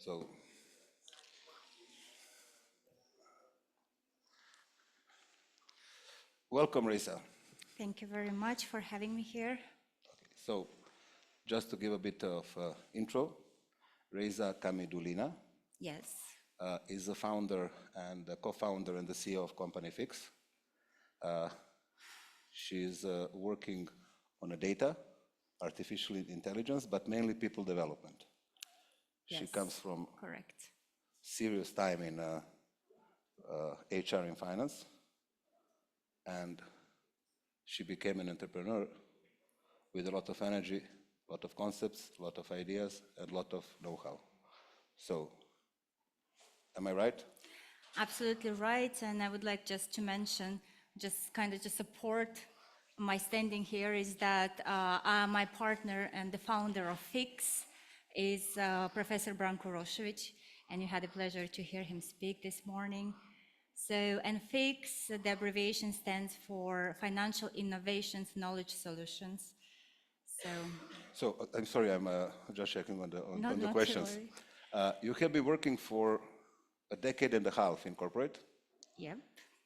So, welcome, Risa. Thank you very much for having me here. So, just to give a bit of intro, Raisa Khamidulina Yes. is the founder and the co-founder and the CEO of Company Fix. She's working on a data, artificial intelligence, but mainly people development. Yes. She comes from Correct. serious time in HR and finance, and she became an entrepreneur with a lot of energy, a lot of concepts, a lot of ideas, and a lot of know-how. So, am I right? Absolutely right. And I would like just to mention, just kind of to support my standing here, is that my partner and the founder of Fix is Professor Branko Rošović, and you had the pleasure to hear him speak this morning. So, and Fix, the abbreviation stands for Financial Innovations Knowledge Solutions. So, I'm sorry, I'm just checking on the not questions. to worry. You have been working for a decade and a half in corporate, Yep.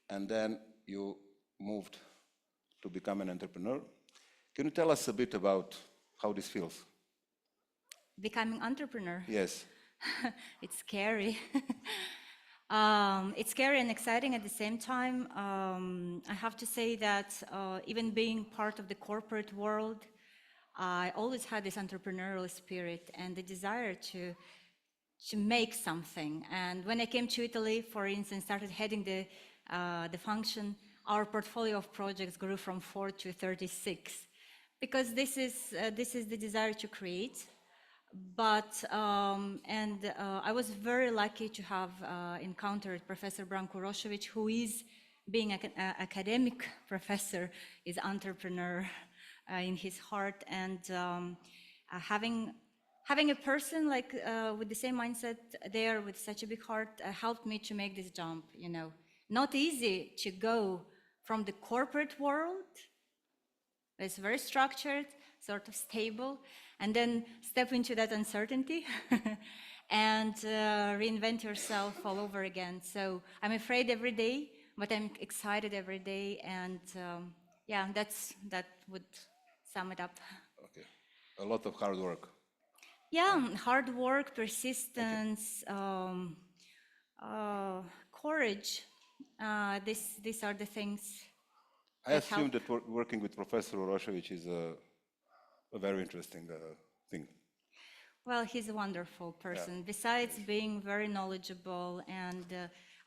and then you moved to become an entrepreneur. Can you tell us a bit about how this feels? Becoming entrepreneur. Yes. It's scary. It's scary and exciting at the same time. I have to say that even being part of the corporate world, I always had this entrepreneurial spirit and the desire to make something. And when I came to Italy, for instance, started heading the function, our portfolio of projects grew from 4 to 36, because this is the desire to create. But I was very lucky to have encountered Professor Branko Rošović, who is, being an academic professor, is entrepreneur in his heart, and having a person like with the same mindset there, with such a big heart, helped me to make this jump. You know, not easy to go from the corporate world. It's very structured, sort of stable, and then step into that uncertainty and reinvent yourself all over again. So I'm afraid every day, but I'm excited every day, and yeah, that would sum it up. Okay. A lot of hard work. Yeah, hard work, persistence, courage. These are the things. I assume that working with Professor Rošović is a very interesting thing. Well, he's a wonderful person. Yeah. Besides being very knowledgeable, and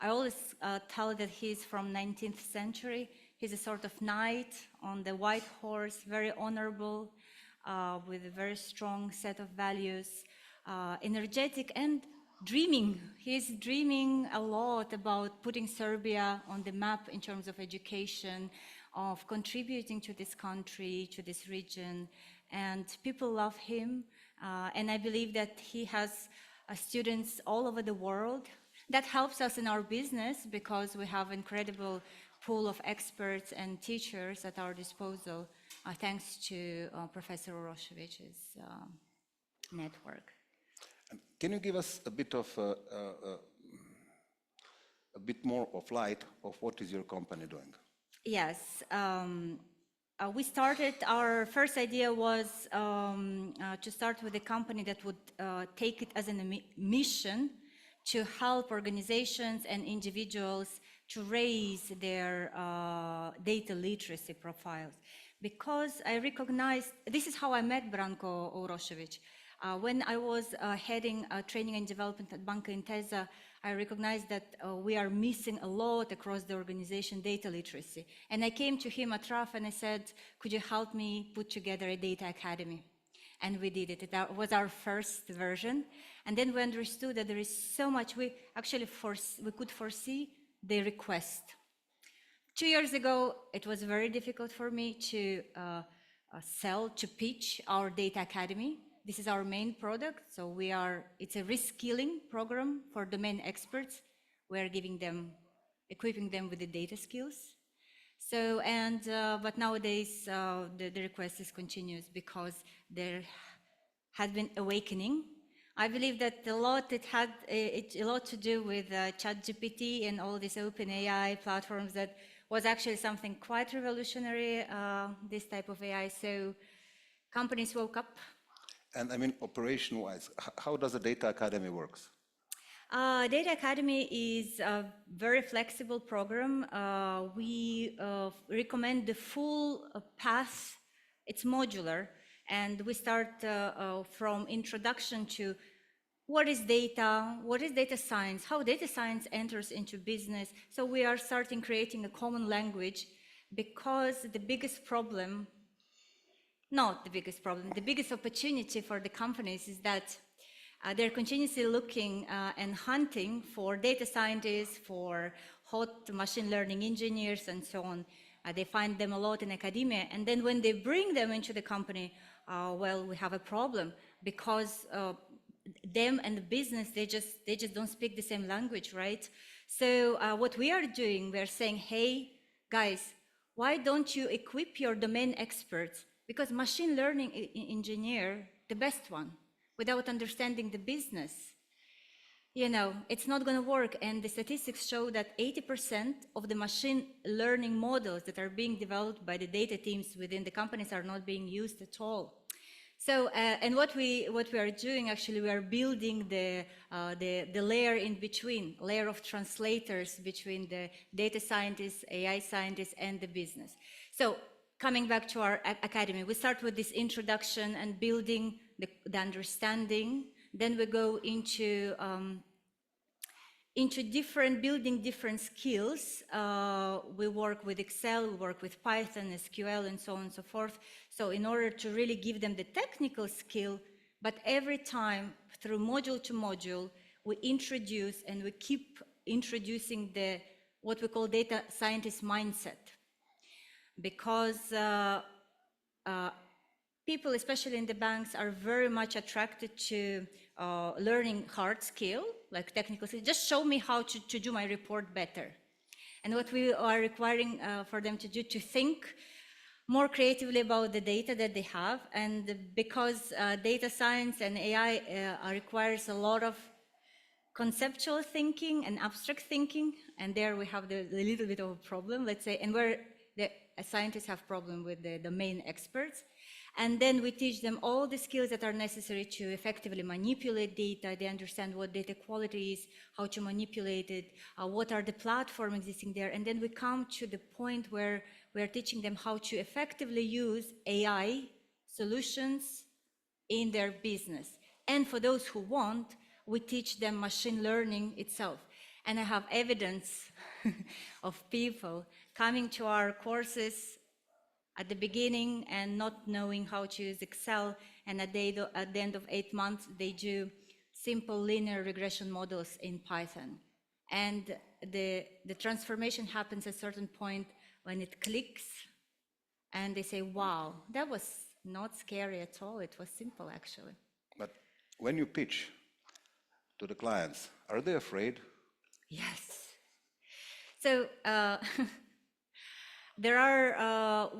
I always tell that he's from 19th century. He's a sort of knight on the white horse, very honorable, with a very strong set of values, energetic and dreaming. He's dreaming a lot about putting Serbia on the map in terms of education, of contributing to this country, to this region, and people love him. And I believe that he has students all over the world. That helps us in our business because we have incredible pool of experts and teachers at our disposal, thanks to Professor Rošović's network. And can you give us a bit more of light of what is your company doing? Yes. We started, our first idea was to start with a company that would take it as a mission to help organizations and individuals to raise their data literacy profiles. Because I recognized, this is how I met Branko Rošović. When I was heading training and development at Banca Intesa, I recognized that we are missing a lot across the organization data literacy. And I came to him at RAF and I said, could you help me put together a data academy? And we did it. It was our first version. And then we understood that there is so much, we could foresee the request. 2 years ago, it was very difficult for me to to pitch our data academy. This is our main product, so it's a reskilling program for domain experts. We're equipping them with the data skills. So, but nowadays, the request is continuous because there has been awakening I believe that it had a lot to do with ChatGPT and all these open AI platforms that was actually something quite revolutionary, this type of AI. So companies woke up. And I mean, operation-wise, how does the Data Academy works? Data Academy is a very flexible program. We recommend the full path. It's modular, and we start from introduction to what is data science, how data science enters into business. So we are starting creating a common language, because the biggest problem, not the biggest problem, the biggest opportunity for the companies is that they're continuously looking and hunting for data scientists, for hot machine learning engineers, and so on. They find them a lot in academia, and then when they bring them into the company, well, we have a problem, because them and the business, they just don't speak the same language, right? So what we are doing, we're saying, hey, guys, why don't you equip your domain experts? Because machine learning engineer, the best one, without understanding the business, you know, it's not going to work. And the statistics show that 80% of the machine learning models that are being developed by the data teams within the companies are not being used at all. So, and what we are doing, actually, we are building the layer in between, layer of translators between the data scientists, AI scientists, and the business. So, coming back to our academy, we start with this introduction and building the understanding. Then we go into building different skills. We work with Excel, we work with Python, SQL, and so on and so forth. So in order to really give them the technical skill, but every time through module to module, we introduce and we keep introducing what we call data scientist mindset. Because people, especially in the banks, are very much attracted to learning hard skill, like technical skill. Just show me how to do my report better. And what we are requiring for them to do, to think more creatively about the data that they have. And because data science and AI requires a lot of conceptual thinking and abstract thinking, and there we have the little bit of a problem, let's say, and where the scientists have problem with the domain experts. And then we teach them all the skills that are necessary to effectively manipulate data. They understand what data quality is, how to manipulate it, what are the platforms existing there. And then we come to the point where we are teaching them how to effectively use AI solutions in their business. And for those who want, we teach them machine learning itself. And I have evidence of people coming to our courses at the beginning and not knowing how to use Excel, and at the end of 8 months, they do simple linear regression models in Python. And the transformation happens at a certain point when it clicks, and they say, wow, that was not scary at all, it was simple, actually. But when you pitch to the clients, are they afraid? Yes. So there are,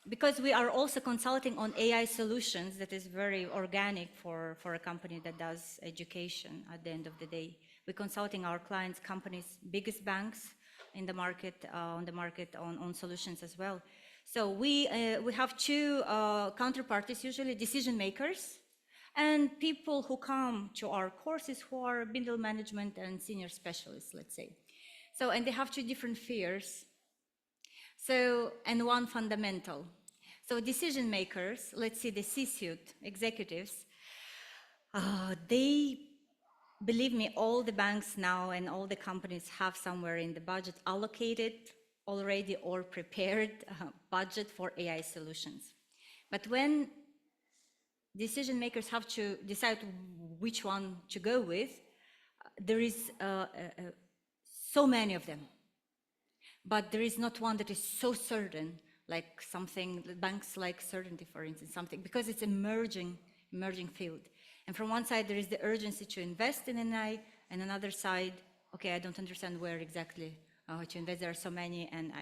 because we are also consulting on AI solutions, that is very organic for a company that does education at the end of the day. We're consulting our clients, companies, biggest banks in the market, on solutions as well. So we have two counterparties, usually decision makers, and people who come to our courses who are middle management and senior specialists, let's say. So, and they have two different fears. So, and one fundamental. So decision makers, let's see the C-suite executives, they, believe me, all the banks now and all the companies have somewhere in the budget allocated already or prepared budget for AI solutions. But when decision makers have to decide which one to go with, there is so many of them. But there is not one that is so certain, like something, banks like certainty, for instance, something, because it's emerging field. And from one side, there is the urgency to invest in AI, and another side, okay, I don't understand where exactly to invest, there are so many, and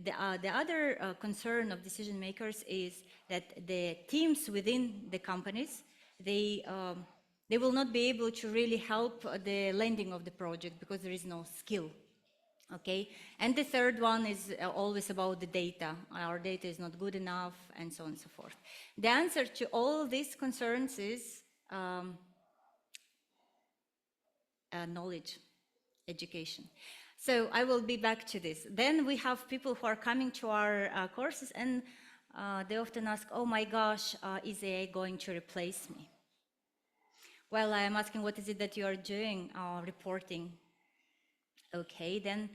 the other concern of decision makers is that the teams within the companies, they they will not be able to really help the landing of the project because there is no skill. Okay, and the third one is always about the data. Our data is not good enough, and so on and so forth. The answer to all these concerns is knowledge, education. So I will be back to this. Then we have people who are coming to our courses, and they often ask, oh my gosh, is AI going to replace me? Well, I am asking, what is it that you are doing? Reporting. Okay, then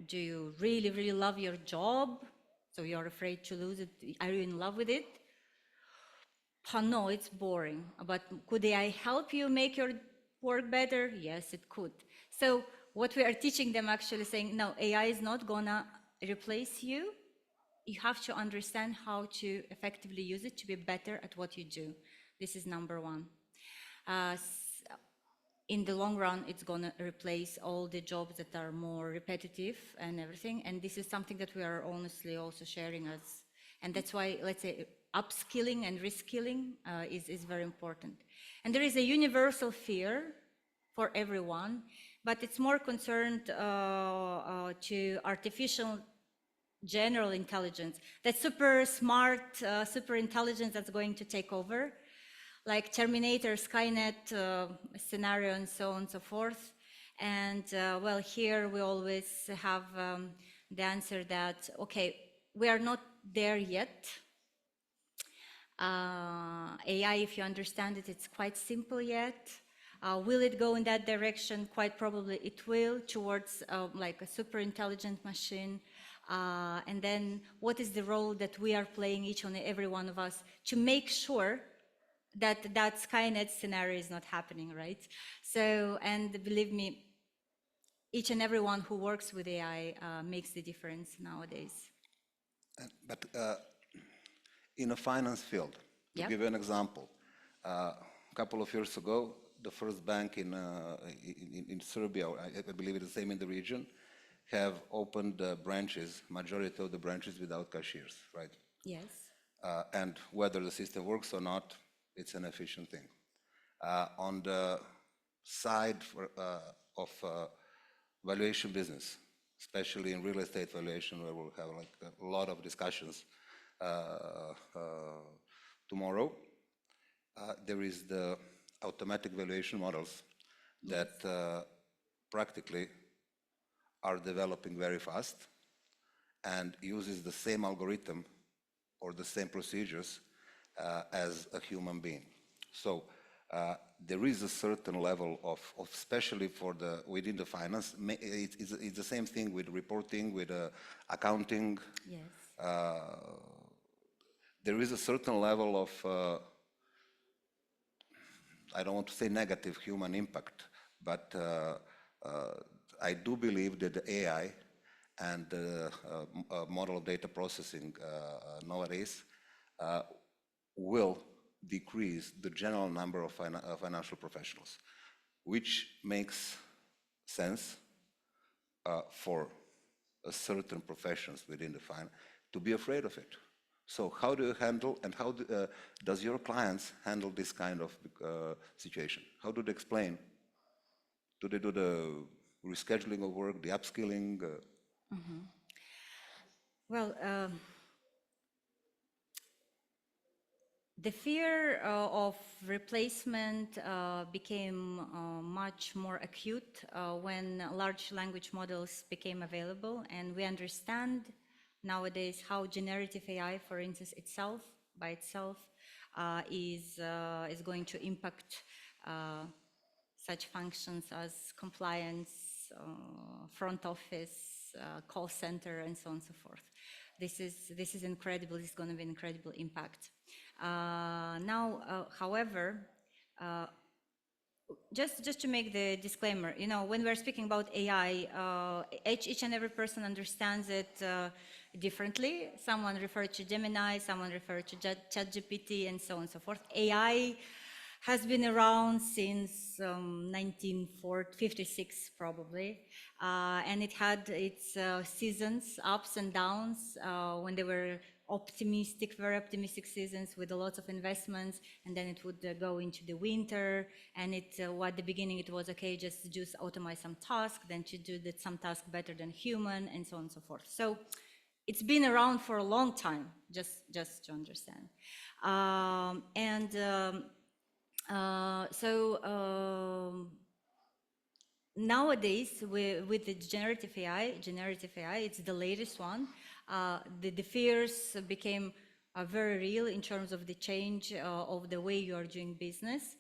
do you really, really love your job? So you're afraid to lose it? Are you in love with it? No, it's boring. But could AI help you make your work better? Yes, it could. So what we are teaching them, actually saying, no, AI is not gonna replace you. You have to understand how to effectively use it to be better at what you do. This is number one. In the long run, it's gonna replace all the jobs that are more repetitive and everything. And this is something that we are honestly also sharing as, and that's why, let's say, upskilling and reskilling is very important. And there is a universal fear for everyone, but it's more concerned to artificial general intelligence, that super smart, super intelligence that's going to take over, like Terminator, Skynet scenario, and so on and so forth. And well, here we always have the answer that, okay, we are not there yet. AI, if you understand it, it's quite simple yet. Will it go in that direction? Quite probably it will, towards like a super intelligent machine. And then what is the role that we are playing, each and every one of us, to make sure that that Skynet scenario is not happening, right? So, and believe me, each and everyone who works with AI makes the difference nowadays. But in a finance field, to Yep. give you an example, a couple of years ago, the first bank in Serbia, I believe it's the same in the region, have opened branches, majority of the branches without cashiers, right? Yes. And whether the system works or not, it's an efficient thing. On the side of valuation business, especially in real estate valuation, where we'll have like a lot of discussions tomorrow, there is the automatic valuation models that practically are developing very fast and uses the same algorithm or the same procedures as a human being. So there is a certain level of especially for the within the finance, it's the same thing with reporting, with accounting. Yes. There is a certain level of I don't want to say negative human impact, but I do believe that the AI and the model of data processing nowadays will decrease the general number of financial professionals, which makes sense for certain professions within the finance to be afraid of it. So how do you handle, and how does your clients handle this kind of situation? How do they explain? Do they do the rescheduling of work, the upskilling? Well, the fear of replacement became much more acute when large language models became available, and we understand nowadays how generative AI, for instance, by itself, is going to impact such functions as compliance, front office, call center, and so on and so forth. This is incredible. This is going to be an incredible impact. Now, however, just to make the disclaimer, you know, when we're speaking about AI, each and every person understands it differently. Someone referred to Gemini, someone referred to ChatGPT, and so on and so forth. AI has been around since 1956 probably, and it had its seasons, ups and downs, when they were optimistic, very optimistic seasons with a lot of investments, and then it would go into the winter, and at the beginning it was okay, just automate some task, then to do some task better than human, and so on and so forth. So it's been around for a long time, just to understand. Nowadays, with the generative AI, it's the latest one. The fears became very real in terms of the change of the way you are doing business.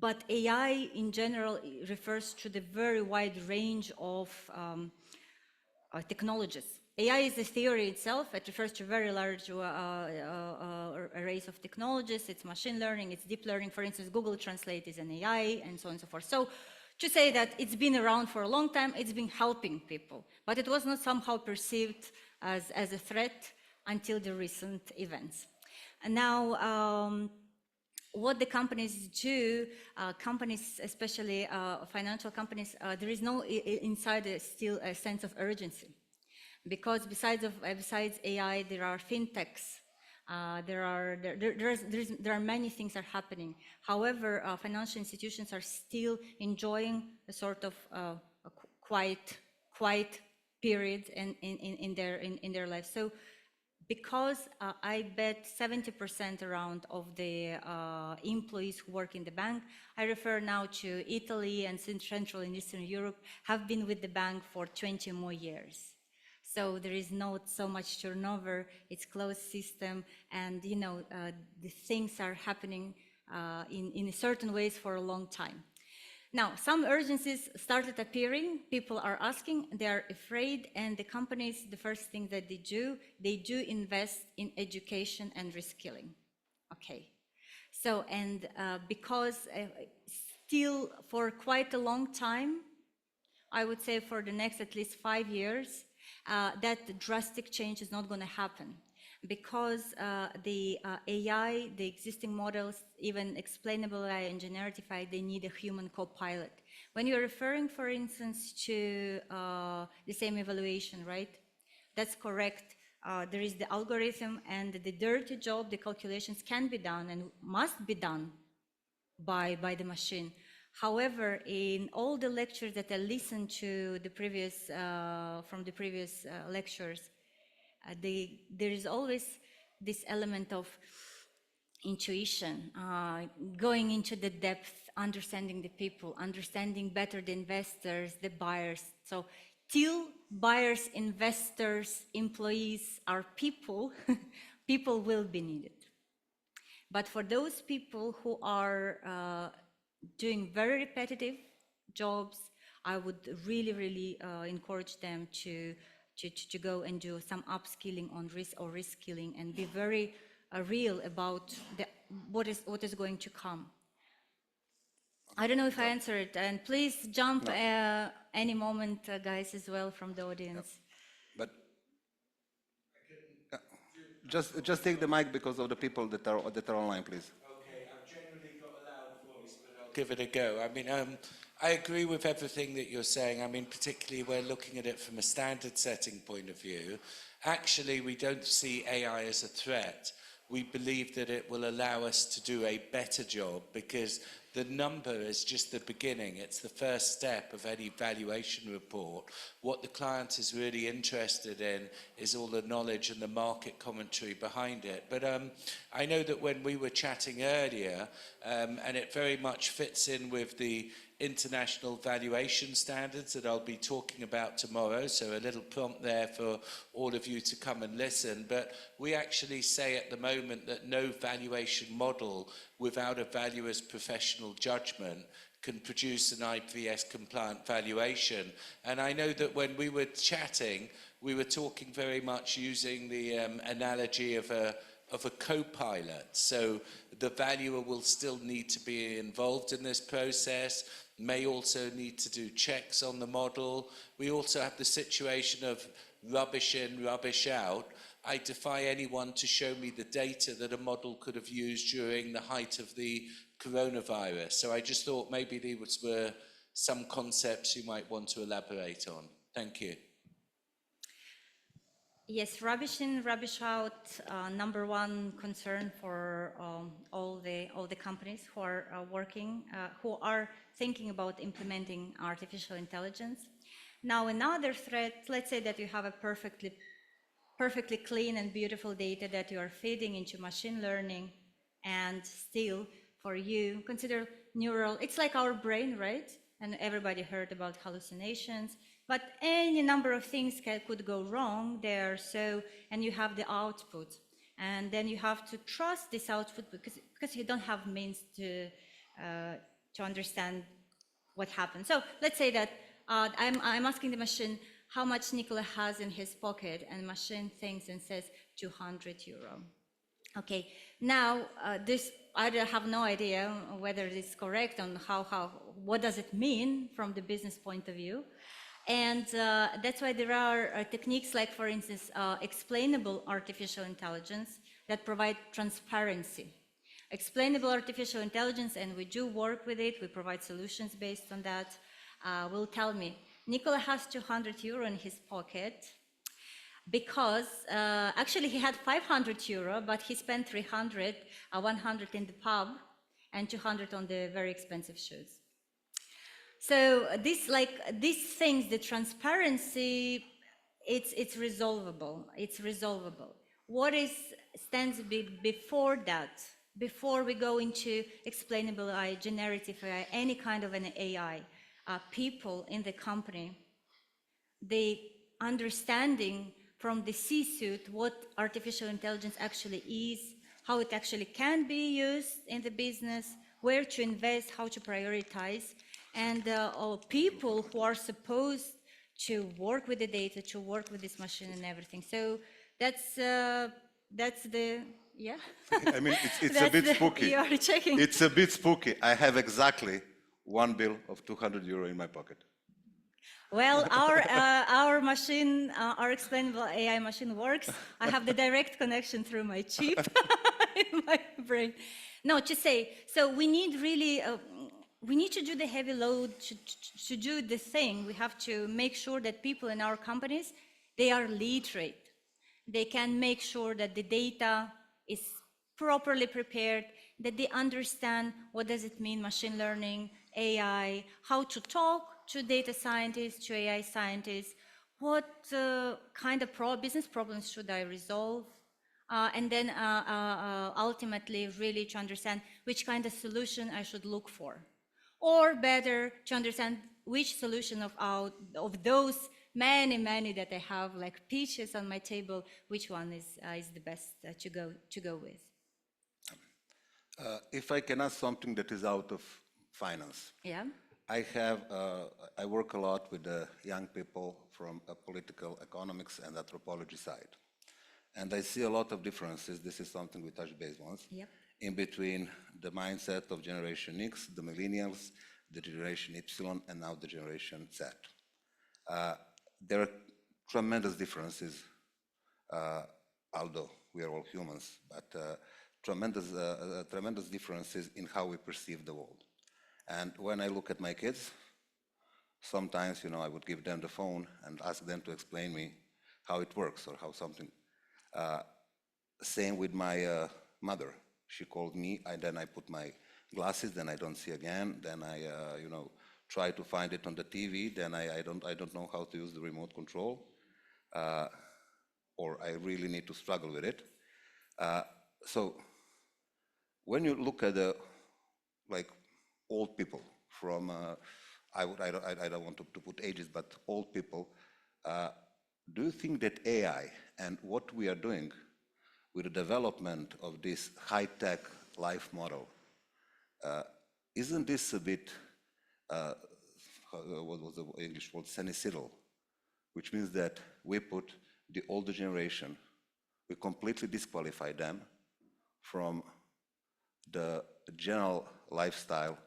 But AI in general refers to the very wide range of technologies. AI is a theory itself. It refers to a very large arrays of technologies. It's machine learning, it's deep learning. For instance, Google Translate is an AI, and so on and so forth. So to say that it's been around for a long time, it's been helping people, but it was not somehow perceived as a threat until the recent events. And now, what the companies do, companies, especially financial companies, there is no inside still a sense of urgency, because besides AI, there are fintechs. There are many things are happening. However, financial institutions are still enjoying a sort of quiet period in their life. So, because I bet 70% around of the employees who work in the bank, I refer now to Italy and Central and Eastern Europe, have been with the bank for 20 more years. So there is not so much turnover, it's closed system, and the things are happening in certain ways for a long time. Now, some urgencies started appearing, people are asking, they are afraid, and the companies, the first thing that they do invest in education and reskilling. Okay. So, and because still for quite a long time, I would say for the next at least 5 years, that drastic change is not going to happen, because the AI, the existing models, even explainable AI and generative AI, they need a human co-pilot. When you're referring, for instance, to the same evaluation, right? That's correct. There is the algorithm, and the dirty job, the calculations can be done and must be done by the machine. However, in all the lectures that I listened to from the previous lectures, there is always this element of intuition, going into the depth, understanding the people, understanding better the investors, the buyers. So till buyers, investors, employees are people, people will be needed. But for those people who are doing very repetitive jobs, I would really encourage them to go and do some upskilling on reskilling, and be very real about what is going to come. I don't know if I answered it, and please jump any moment, guys, as well from the audience. But just take the mic because of the people that are online, please. Okay, I've generally got a loud voice, but I'll give it a go. I mean, I agree with everything that you're saying. I mean, particularly we're looking at it from a standard setting point of view. Actually, we don't see AI as a threat. We believe that it will allow us to do a better job, because the number is just the beginning. It's the first step of any valuation report. What the client is really interested in is all the knowledge and the market commentary behind it. But I know that when we were chatting earlier, and it very much fits in with the international valuation standards that I'll be talking about tomorrow, so a little prompt there for all of you to come and listen. But we actually say at the moment that no valuation model without a valuer's professional judgment can produce an IPS compliant valuation. And I know that when we were chatting, we were talking very much using the analogy of a co-pilot. So the valuer will still need to be involved in this process, may also need to do checks on the model. We also have the situation of rubbish in, rubbish out. I defy anyone to show me the data that a model could have used during the height of the coronavirus. So I just thought maybe these were some concepts you might want to elaborate on. Thank you. Yes, rubbish in, rubbish out. Number one concern for all the companies who are working, who are thinking about implementing artificial intelligence. Now, another threat. Let's say that you have a perfectly clean and beautiful data that you are feeding into machine learning, and still, for you, consider neural. It's like our brain, right? And everybody heard about hallucinations. But any number of things could go wrong there, and you have the output. And then you have to trust this output because you don't have means to understand what happened. So let's say that I'm asking the machine how much Nikola has in his pocket, and the machine thinks and says 200 euro. Okay, now I have no idea whether it's correct on what does it mean from the business point of view. And that's why there are techniques like, for instance, explainable artificial intelligence that provide transparency. Explainable artificial intelligence, and we do work with it, we provide solutions based on that, will tell me, Nikola has 200 euro in his pocket because actually he had 500 euro, but he spent 300, 100 in the pub, and 200 on the very expensive shoes. So these things, the transparency, it's resolvable. It's resolvable. What stands before that? Before we go into explainable AI, generative AI, any kind of an AI, people in the company, the understanding from the C-suite what artificial intelligence actually is, how it actually can be used in the business, where to invest, how to prioritize, and people who are supposed to work with the data, to work with this machine and everything. So that's the, yeah. I mean, it's a bit spooky. You are checking. It's a bit spooky. I have exactly one bill of 200 euro in my pocket. Well, our machine, our explainable AI machine works. I have the direct connection through my chip in my brain. No, to say, so we need really, we need to do the heavy load to do the thing. We have to make sure that people in our companies, they are literate. They can make sure that the data is properly prepared, that they understand what does it mean, machine learning, AI, how to talk to data scientists, to AI scientists, what kind of business problems should I resolve, and then ultimately really to understand which kind of solution I should look for. Or better, to understand which solution of those many that I have, like peaches on my table, which one is the best to go with. If I can ask something that is out of finance. Yeah. I work a lot with the young people from a political economics and anthropology side. And I see a lot of differences, this is something we touched base once, Yep. in between the mindset of Generation X, the millennials, the Generation Y, and now the Generation Z. There are tremendous differences, although we are all humans, but tremendous differences in how we perceive the world. And when I look at my kids, sometimes, I would give them the phone and ask them to explain me how it works or how something. Same with my mother. She called me, then I put my glasses, then I don't see again, then I, try to find it on the TV, then I don't know how to use the remote control, or I really need to struggle with it. So when you look at the, old people from, I don't want to put ages, but old people, do you think that AI and what we are doing with the development of this high-tech life model, isn't this a bit, what was the English word, senecidal, which means that we put the older generation, we completely disqualify them from the general lifestyle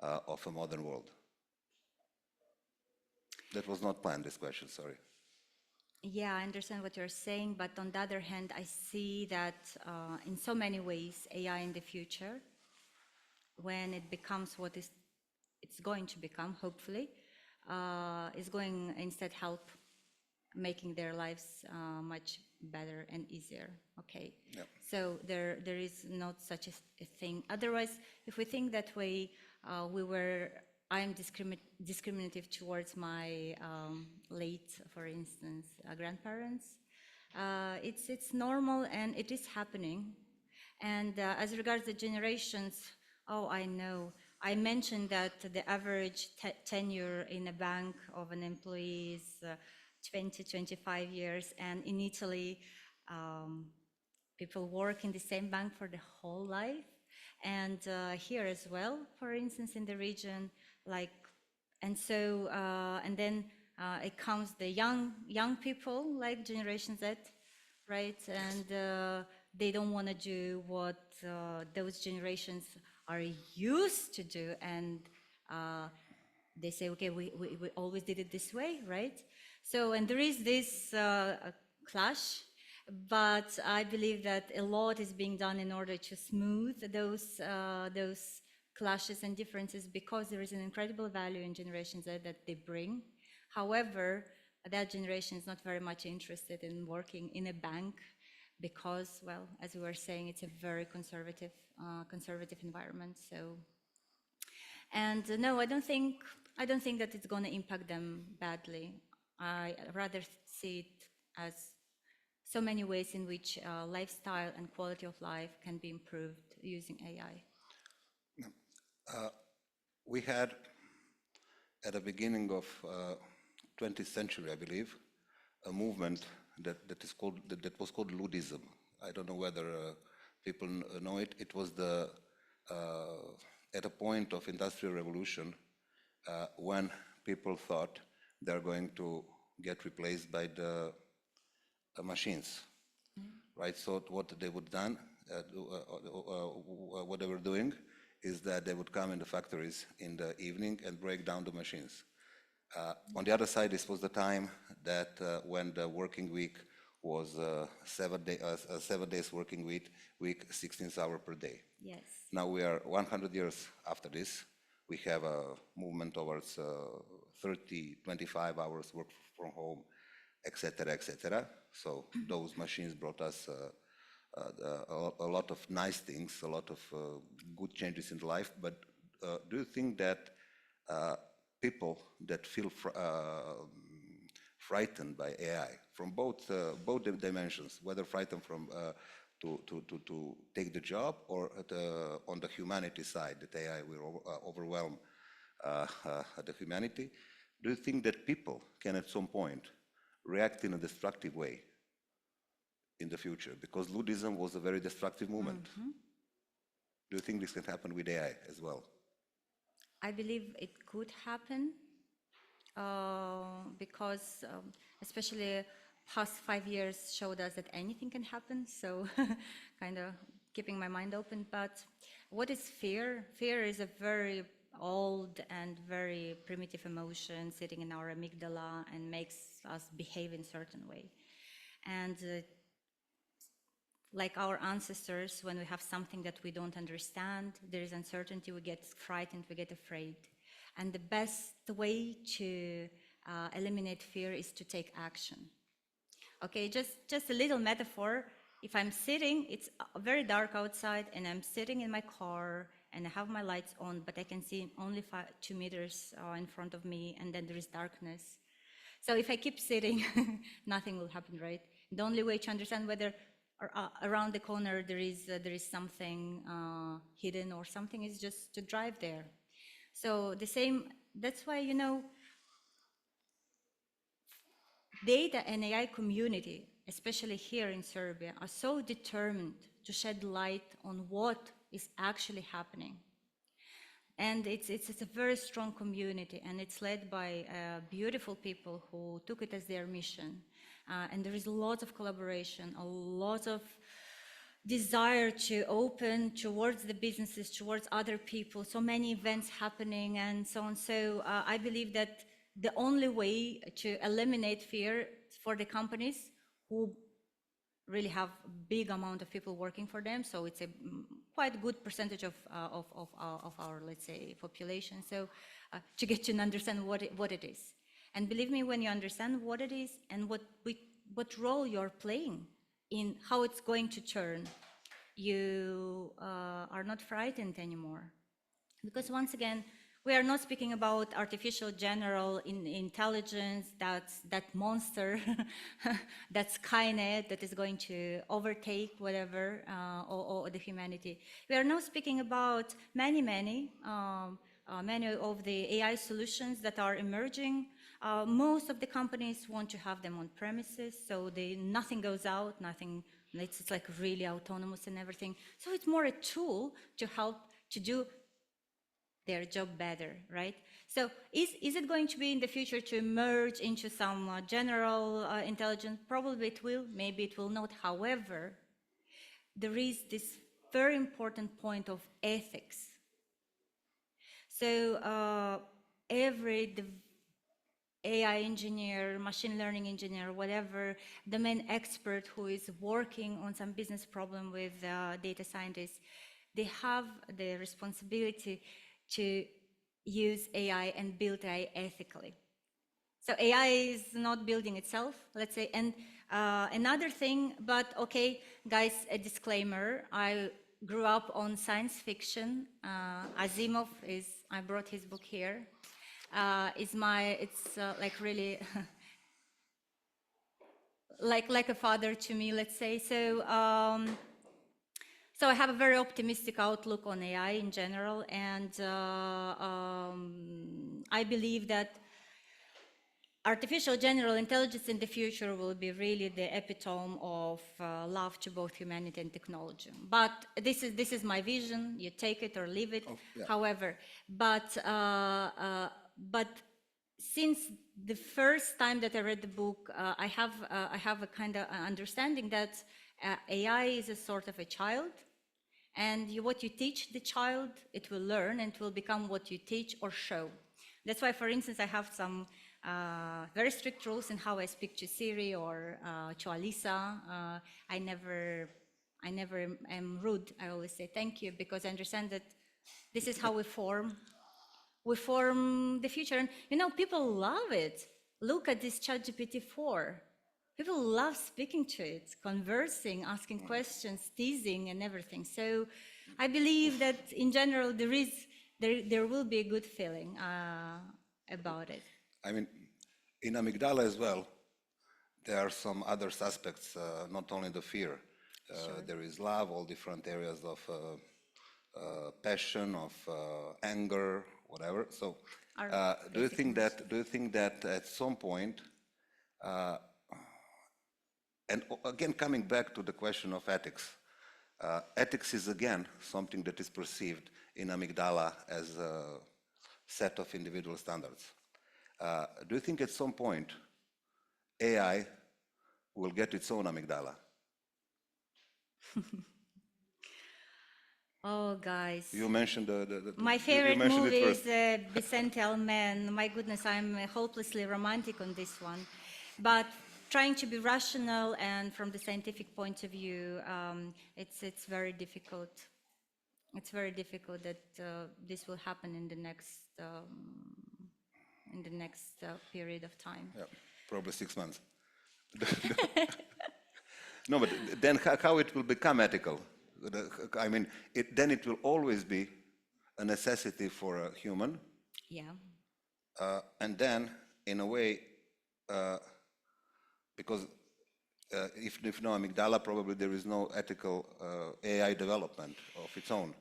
of a modern world? That was not planned, this question, sorry. Yeah, I understand what you're saying, but on the other hand, I see that in so many ways, AI in the future, when it becomes what it's going to become, hopefully, is going instead help making their lives much better and easier. Okay, Yep. so there is not such a thing. Otherwise, if we think that way, I am discriminative towards my late, for instance, grandparents. It's normal and it is happening. And as regards the generations, oh, I know. I mentioned that the average tenure in a bank of an employee is 20, 25 years. And in Italy, people work in the same bank for the whole life. And here as well, for instance, in the region, like, and so, and then it comes the young people, like Generation Z, right? And they don't want to do what those generations are used to do, and they say, okay, we always did it this way, right? So, and there is this clash, but I believe that a lot is being done in order to smooth those clashes and differences, because there is an incredible value in Generation Z that they bring. However, that generation is not very much interested in working in a bank because, well, as we were saying, it's a very conservative environment. So, and no, I don't think that it's going to impact them badly. I rather see it as so many ways in which lifestyle and quality of life can be improved using AI. We had, at the beginning of 20th century, I believe, a movement that was called Luddism. I don't know whether people know it. It was at a point of industrial revolution when people thought they're going to get replaced by the machines, right? So what they would done, what they were doing, is that they would come in the factories in the evening and break down the machines. On the other side, this was the time that when the working week was 7 days working week, 16 hours per day. Yes. Now we are 100 years after this. We have a movement towards 30, 25 hours work from home, etc., etc. So those machines brought us a lot of nice things, a lot of good changes in life. But do you think that people that feel frightened by AI from both dimensions, whether frightened from to take the job or on the humanity side, that AI will overwhelm the humanity, do you think that people can at some point react in a destructive way in the future? Because Luddism was a very destructive movement. Mm-hmm. Do you think this can happen with AI as well? I believe it could happen because especially past 5 years showed us that anything can happen. So kind of keeping my mind open. But what is fear? Fear is a very old and very primitive emotion sitting in our amygdala and makes us behave in a certain way. And like our ancestors, when we have something that we don't understand, there is uncertainty, we get frightened, we get afraid. And the best way to eliminate fear is to take action. Okay, just a little metaphor. If I'm sitting, it's very dark outside, and I'm sitting in my car, and I have my lights on, but I can see only 2 meters in front of me, and then there is darkness. So if I keep sitting, nothing will happen, right? The only way to understand whether around the corner there is something hidden or something is just to drive there. So the same, that's why, you know, data and AI community, especially here in Serbia, are so determined to shed light on what is actually happening. And it's a very strong community, and it's led by beautiful people who took it as their mission. And there is a lot of collaboration, a lot of desire to open towards the businesses, towards other people, so many events happening and so on. So I believe that the only way to eliminate fear for the companies who really have a big amount of people working for them, so it's a quite good percentage of our, let's say, population, so to get to understand what it is. And believe me, when you understand what it is and what role you're playing in how it's going to turn, you are not frightened anymore. Because once again, we are not speaking about artificial general intelligence, that's that monster, that's Skynet that is going to overtake whatever, or the humanity. We are now speaking about many of the AI solutions that are emerging. Most of the companies want to have them on premises, so nothing goes out, it's like really autonomous and everything. So it's more a tool to help to do their job better, right? So is it going to be in the future to emerge into some general intelligence? Probably it will, maybe it will not. However, there is this very important point of ethics. So the AI engineer, machine learning engineer, whatever, the main expert who is working on some business problem with data scientists, they have the responsibility to use AI and build AI ethically. So AI is not building itself, let's say. And another thing, but okay, guys, a disclaimer. I grew up on science fiction. Asimov I brought his book here. It's like really, like a father to me, let's say. So I have a very optimistic outlook on AI in general, and I believe that artificial general intelligence in the future will be really the epitome of love to both humanity and technology. But this is my vision. You take it or leave it. Oh, yeah. However, but since the first time that I read the book, I have a kind of understanding that AI is a sort of a child. And what you teach the child, it will learn and it will become what you teach or show. That's why, for instance, I have some very strict rules in how I speak to Siri or to Alisa. I never am rude. I always say thank you, because I understand that this is how we form the future. And you know, people love it. Look at this ChatGPT-4. People love speaking to it, conversing, asking questions, teasing, and everything. So I believe that in general there will be a good feeling about it. I mean, in Amygdala as well, there are some other aspects, not only the fear. Sure. There is love, all different areas of passion, of anger, whatever. So, do you think that at some point, and again, coming back to the question of ethics, ethics is again something that is perceived in Amygdala as a set of individual standards. Do you think at some point AI will get its own Amygdala? Oh, guys. You mentioned My favorite movie is Bicentennial Man. My goodness, I'm hopelessly romantic on this one. But trying to be rational and from the scientific point of view, it's very difficult. It's very difficult that this will happen in the next period of time. Yeah, probably 6 months. No, but then how it will become ethical? I mean, then it will always be a necessity for a human. Yeah. And then, in a way, because if no Amygdala, probably there is no ethical AI development of its own.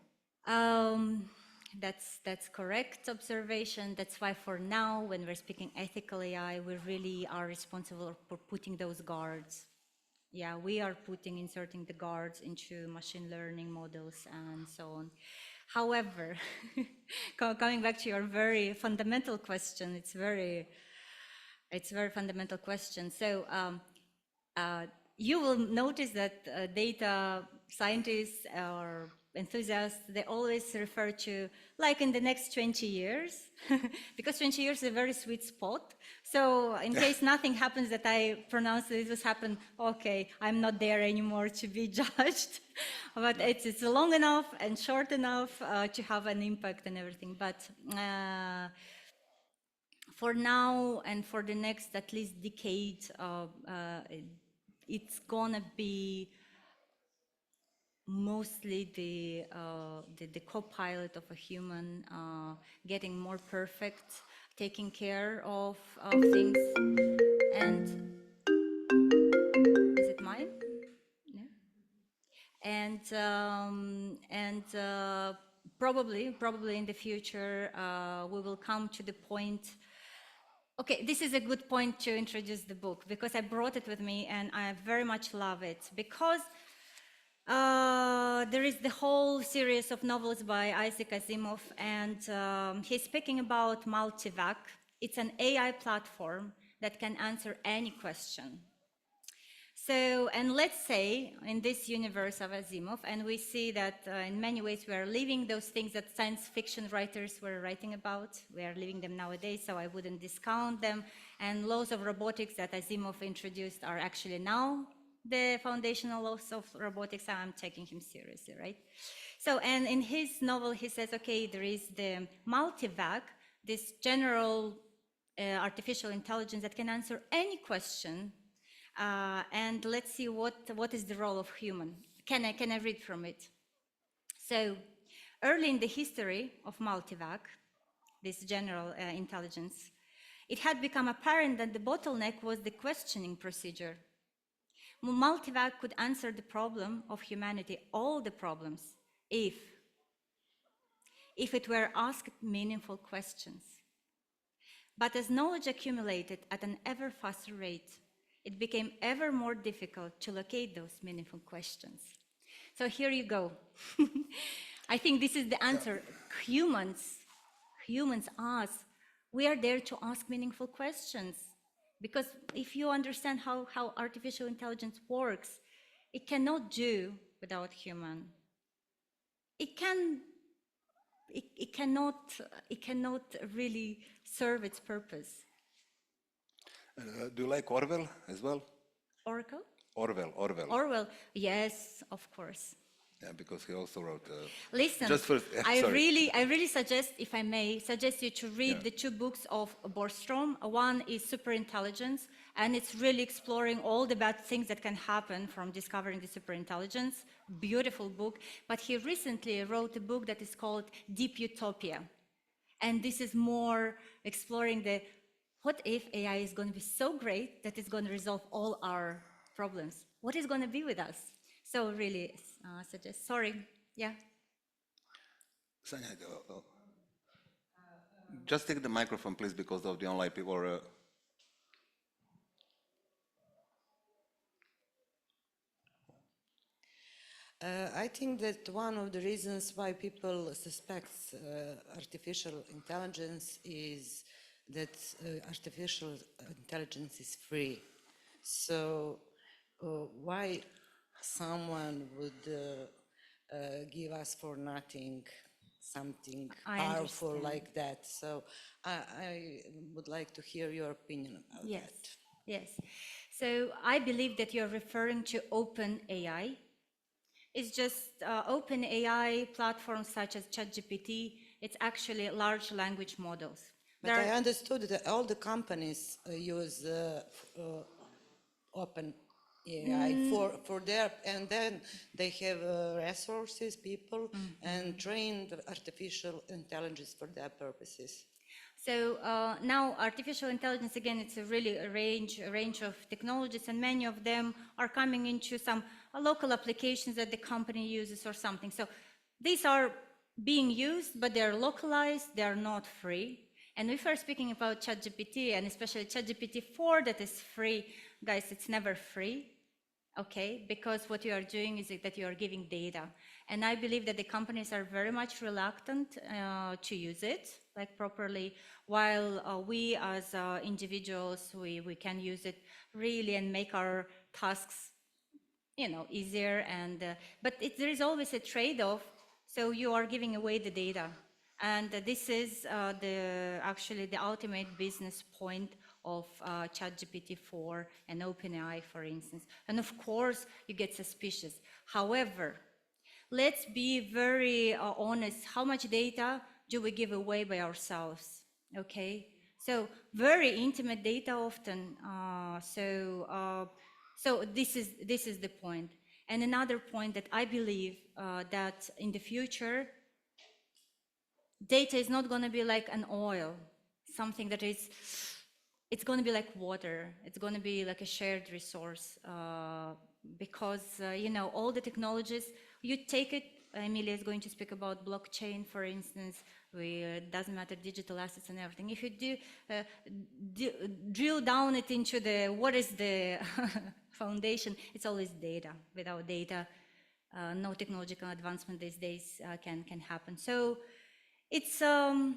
That's correct observation. That's why for now, when we're speaking ethical AI, we really are responsible for putting those guards. Yeah, we are inserting the guards into machine learning models and so on. However, coming back to your very fundamental question, it's a very fundamental question. So you will notice that data scientists or enthusiasts, they always refer to like in the next 20 years, because 20 years is a very sweet spot. So in case nothing happens that I pronounce this has happened, okay, I'm not there anymore to be judged. But it's long enough and short enough to have an impact and everything. But for now and for the next at least decade, it's gonna be mostly the co-pilot of a human, getting more perfect, taking care of things. And is it mine? No. And probably in the future we will come to the point. Okay, this is a good point to introduce the book, because I brought it with me and I very much love it, because there is the whole series of novels by Isaac Asimov, and he's speaking about Multivac. It's an AI platform that can answer any question. So, and let's say in this universe of Asimov, and we see that in many ways we are living those things that science fiction writers were writing about. We are living them nowadays, so I wouldn't discount them. And laws of robotics that Asimov introduced are actually now the foundational laws of robotics. I'm taking him seriously, right? So, and in his novel, he says, okay, there is the Multivac, this general artificial intelligence that can answer any question. And let's see what is the role of human. Can I read from it? So, early in the history of Multivac, this general intelligence, it had become apparent that the bottleneck was the questioning procedure. Multivac could answer the problem of humanity, all the problems, if it were asked meaningful questions. But as knowledge accumulated at an ever faster rate, it became ever more difficult to locate those meaningful questions. So here you go. I think this is the answer. Humans, us, we are there to ask meaningful questions. Because if you understand how artificial intelligence works, it cannot do without human. It cannot really serve its purpose. Do you like Orwell as well? Oracle? Orwell. Orwell, yes, of course. Yeah, because he also wrote. Listen, I really suggest, if I may, suggest you to read the two books of Borstrom. One is Superintelligence, and it's really exploring all the bad things that can happen from discovering the superintelligence. Beautiful book. But he recently wrote a book that is called Deep Utopia. And this is more exploring the, what if AI is going to be so great that it's going to resolve all our problems? What is going to be with us? So really suggest, sorry, yeah. Sanya, just take the microphone, please, because of the online people. I think that one of the reasons why people suspect artificial intelligence is that artificial intelligence is free. So why someone would give us for nothing something powerful like that? So I would like to hear your opinion about that. Yes. So I believe that you're referring to OpenAI. It's just OpenAI platforms such as ChatGPT. It's actually large language models. But I understood that all the companies use OpenAI for their, and then they have resources, people, and trained artificial intelligence for their purposes. So now artificial intelligence, again, it's a range of technologies, and many of them are coming into some local applications that the company uses or something. So these are being used, but they're localized, they're not free. And if we're speaking about ChatGPT, and especially ChatGPT-4 that is free, guys, it's never free, okay? Because what you are doing is that you are giving data. And I believe that the companies are very much reluctant to use it, like properly, while we as individuals, we can use it really and make our tasks, easier. And but there is always a trade-off. So you are giving away the data. And this is actually the ultimate business point of ChatGPT-4 and OpenAI, for instance. And of course, you get suspicious. However, let's be very honest. How much data do we give away by ourselves? Okay? So very intimate data often. So this is the point. And another point that I believe that in the future, data is not going to be like an oil, something that is, it's going to be like water. It's going to be like a shared resource because, you know, all the technologies, you take it, Emilia is going to speak about blockchain, for instance, it doesn't matter, digital assets and everything. If you drill down it into the, what is the foundation, it's always data. Without data, no technological advancement these days can happen. So it's a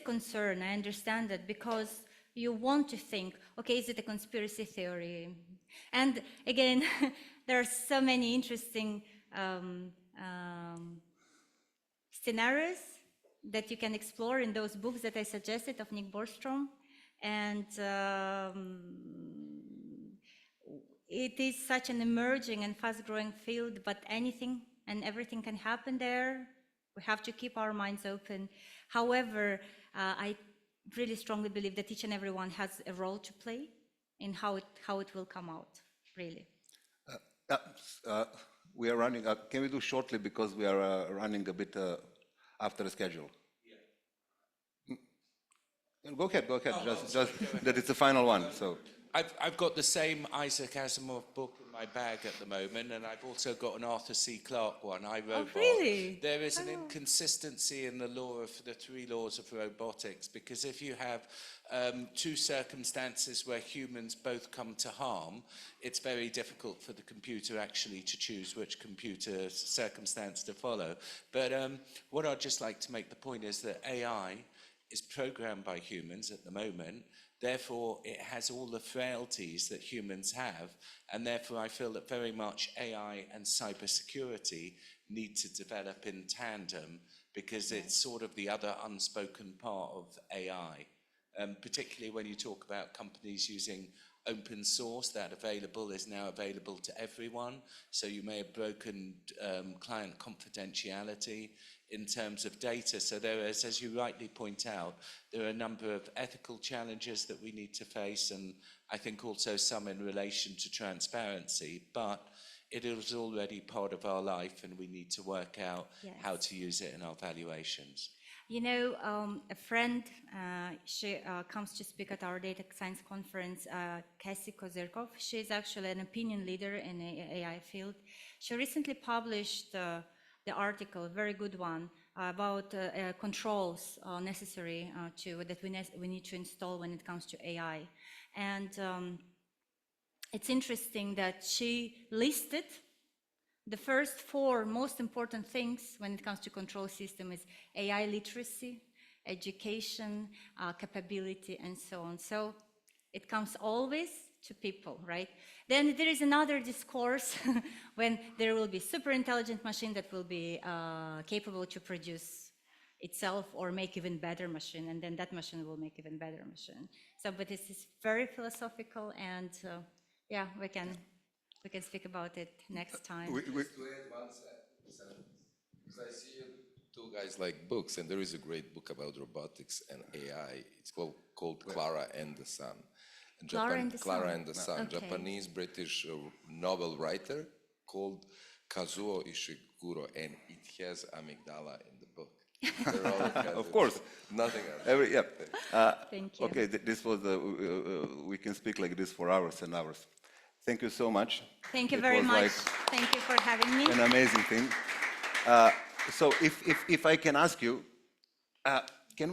concern, I understand that, because you want to think, okay, is it a conspiracy theory? And again, there are so many interesting scenarios that you can explore in those books that I suggested of Nick Bostrom. And it is such an emerging and fast-growing field, but anything and everything can happen there. We have to keep our minds open. However, I really strongly believe that each and every one has a role to play in how it will come out, really. We are running, can we do shortly because we are running a bit after the schedule? Yeah. Go ahead, just that it's the final one, so. I've got the same Isaac Asimov book in my bag at the moment, and I've also got an Arthur C. Clarke one, I, Robot. Oh, really? There is an inconsistency in the law of the 3 laws of robotics, because if you have 2 circumstances where humans both come to harm, it's very difficult for the computer actually to choose which computer circumstance to follow. But what I'd just like to make the point is that AI is programmed by humans at the moment. Therefore, it has all the frailties that humans have, and therefore I feel that very much AI and cybersecurity need to develop in tandem, because it's sort of the other unspoken part of AI. Particularly when you talk about companies using open source, that is now available to everyone. So you may have broken client confidentiality in terms of data. So there is, as you rightly point out, there are a number of ethical challenges that we need to face, and I think also some in relation to transparency, but it is already part of our life and we need to work out how to use it in our valuations. You know, a friend, she comes to speak at our data science conference, Cassie Kozyrkov. She's actually an opinion leader in the AI field. She recently published the article, a very good one, about controls necessary that we need to install when it comes to AI. And it's interesting that she listed the first 4 most important things when it comes to control system is AI literacy, education, capability, and so on. So it comes always to people, right? Then there is another discourse when there will be super intelligent machine that will be capable to produce itself or make even better machine, and then that machine will make even better machine. So, but this is very philosophical, and yeah, we can speak about it next time. Just to add one sentence, because I see you 2 guys like books, and there is a great book about robotics and AI. It's called Clara and the Sun. Clara and the Sun. Okay. Japanese-British novel writer called Kazuo Ishiguro, and it has Amygdala in the book. Of course. Nothing else. Thank you. Okay, this was we can speak like this for hours and hours. Thank you so much. Thank you very much. Thank you for having me. An amazing thing. So if I can ask you,